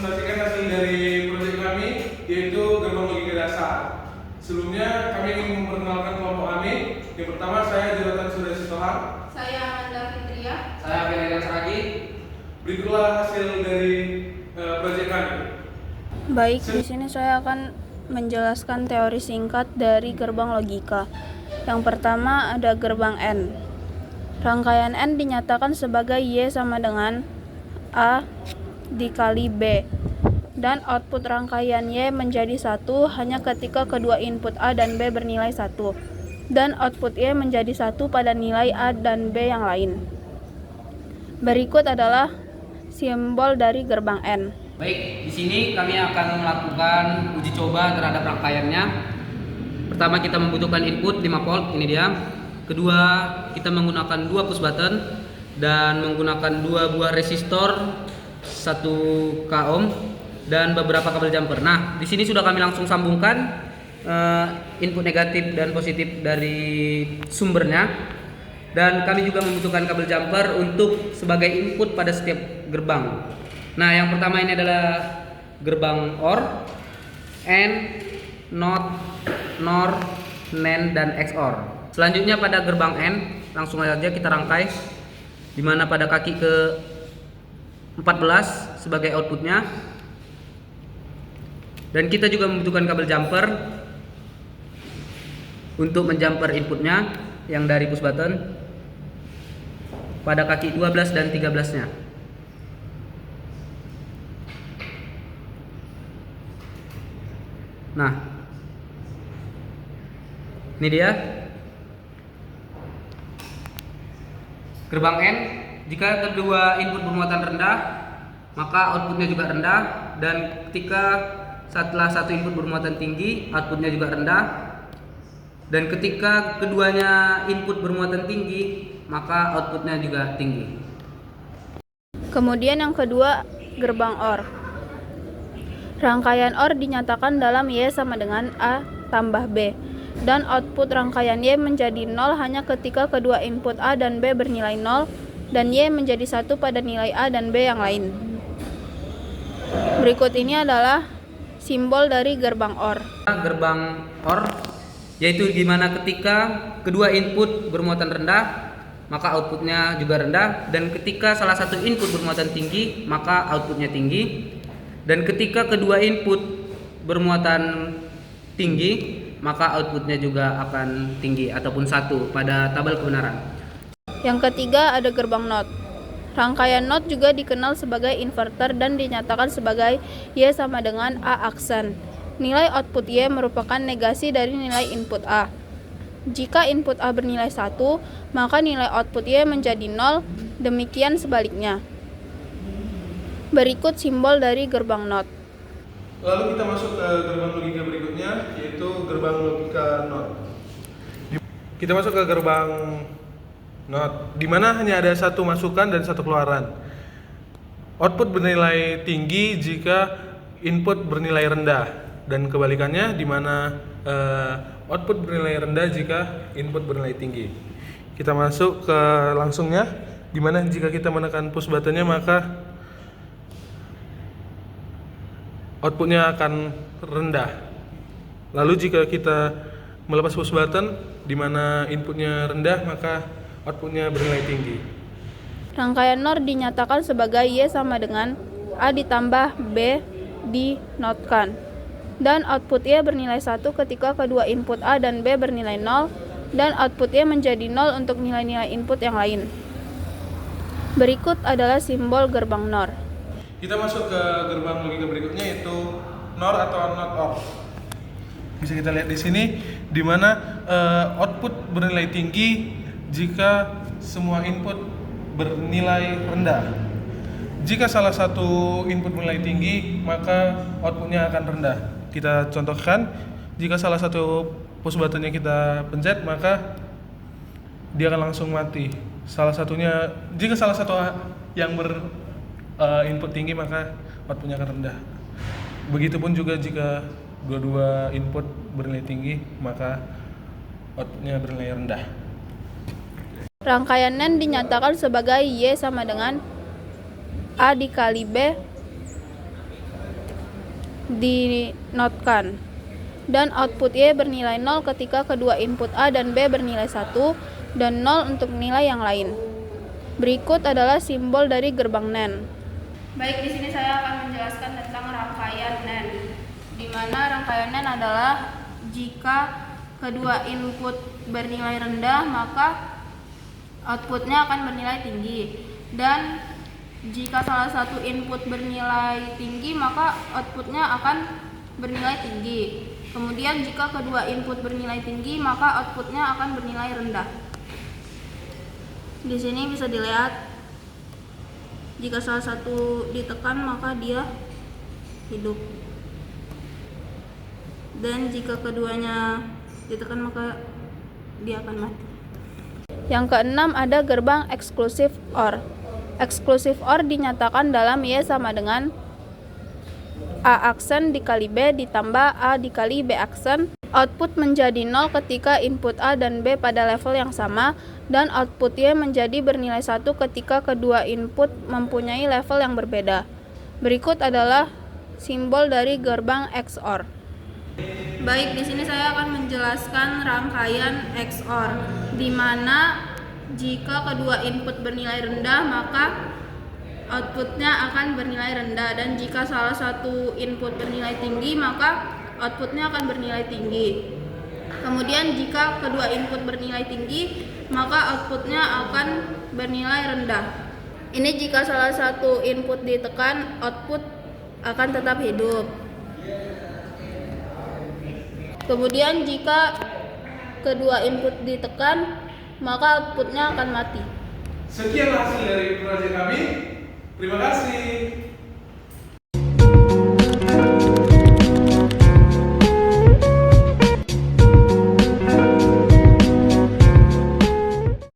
presentasikan hasil dari proyek kami, yaitu gerbang logika dasar. Sebelumnya kami ingin memperkenalkan kelompok kami. Yang pertama saya Jonathan Surya Sitohang. Saya Amanda Fitria. Saya Firman Saragi. Berikutlah hasil dari proyek kami. Baik, di sini saya akan menjelaskan teori singkat dari gerbang logika. Yang pertama ada gerbang N. Rangkaian N dinyatakan sebagai Y sama dengan A dikali B. Dan output rangkaian Y menjadi 1 hanya ketika kedua input A dan B bernilai 1. Dan output Y menjadi 1 pada nilai A dan B yang lain. Berikut adalah simbol dari gerbang N. Baik, di sini kami akan melakukan uji coba terhadap rangkaiannya. Pertama kita membutuhkan input 5 volt, ini dia. Kedua, kita menggunakan 2 push button dan menggunakan 2 buah resistor 1 k ohm dan beberapa kabel jumper. Nah, di sini sudah kami langsung sambungkan input negatif dan positif dari sumbernya. Dan kami juga membutuhkan kabel jumper untuk sebagai input pada setiap gerbang. Nah, yang pertama ini adalah gerbang OR, AND, NOT, NOR, NAND, dan XOR. Selanjutnya pada gerbang N, langsung saja kita rangkai, di mana pada kaki ke 14 sebagai outputnya. Dan kita juga membutuhkan kabel jumper untuk menjumper inputnya yang dari push button pada kaki 12 dan 13-nya. Nah, ini dia gerbang N. Jika kedua input bermuatan rendah, maka outputnya juga rendah. Dan ketika setelah satu input bermuatan tinggi, outputnya juga rendah. Dan ketika keduanya input bermuatan tinggi, maka outputnya juga tinggi. Kemudian yang kedua, gerbang OR. Rangkaian OR dinyatakan dalam Y sama dengan A tambah B. Dan output rangkaian Y menjadi 0 hanya ketika kedua input A dan B bernilai 0 dan Y menjadi 1 pada nilai A dan B yang lain. Berikut ini adalah simbol dari gerbang OR. Gerbang OR yaitu dimana ketika kedua input bermuatan rendah, maka outputnya juga rendah. Dan ketika salah satu input bermuatan tinggi, maka outputnya tinggi. Dan ketika kedua input bermuatan tinggi, maka outputnya juga akan tinggi ataupun 1 pada tabel kebenaran. Yang ketiga ada gerbang NOT. Rangkaian NOT juga dikenal sebagai inverter dan dinyatakan sebagai Y sama dengan A aksen. Nilai output Y merupakan negasi dari nilai input A. Jika input A bernilai 1, maka nilai output Y menjadi 0, demikian sebaliknya. Berikut simbol dari gerbang NOT. Lalu kita masuk ke gerbang logika berikutnya, yaitu gerbang logika NOT. Kita masuk ke gerbang NOT, di mana hanya ada satu masukan dan satu keluaran. Output bernilai tinggi jika input bernilai rendah, dan kebalikannya di mana output bernilai rendah jika input bernilai tinggi. Kita masuk ke langsungnya, di mana jika kita menekan push buttonnya maka outputnya akan rendah. Lalu jika kita melepas push button di mana inputnya rendah, maka outputnya bernilai tinggi. Rangkaian NOR dinyatakan sebagai Y sama dengan A ditambah B dinotkan. Dan output Y bernilai 1 ketika kedua input A dan B bernilai 0 dan output Y menjadi 0 untuk nilai-nilai input yang lain. Berikut adalah simbol gerbang NOR. Kita masuk ke gerbang logika berikutnya, yaitu NOR atau NOT OR. Bisa kita lihat di sini, di mana output bernilai tinggi jika semua input bernilai rendah. Jika salah satu input bernilai tinggi, maka outputnya akan rendah. Kita contohkan, jika salah satu push buttonnya kita pencet, maka dia akan langsung mati. Jika salah satu yang input tinggi, maka outputnya akan rendah. Begitupun juga jika dua-dua input bernilai tinggi, maka outputnya bernilai rendah. Rangkaian NAND dinyatakan sebagai Y sama dengan A dikali B dinotkan. Dan output Y bernilai 0 ketika kedua input A dan B bernilai 1 dan 0 untuk nilai yang lain. Berikut adalah simbol dari gerbang NAND. Baik, di sini saya akan menjelaskan tentang rangkaian NAND. Di mana rangkaian NAND adalah jika kedua input bernilai rendah, maka outputnya akan bernilai tinggi. Dan jika salah satu input bernilai tinggi, maka outputnya akan bernilai tinggi. Kemudian jika kedua input bernilai tinggi, maka outputnya akan bernilai rendah. Di sini bisa dilihat, jika salah satu ditekan maka dia hidup. Dan jika keduanya ditekan maka dia akan mati. Yang keenam ada gerbang exclusive OR. Exclusive OR dinyatakan dalam Y sama dengan A aksen dikali B ditambah A dikali B aksen. Output menjadi 0 ketika input A dan B pada level yang sama, dan output Y menjadi bernilai 1 ketika kedua input mempunyai level yang berbeda. Berikut adalah simbol dari gerbang XOR. Baik, di sini saya akan menjelaskan rangkaian XOR, di mana jika kedua input bernilai rendah, maka outputnya akan bernilai rendah, dan jika salah satu input bernilai tinggi, maka outputnya akan bernilai tinggi. Kemudian jika kedua input bernilai tinggi, maka outputnya akan bernilai rendah. Ini jika salah satu input ditekan, output akan tetap hidup. Kemudian jika kedua input ditekan, maka outputnya akan mati. Sekian hasil dari proyek kami. Terima kasih.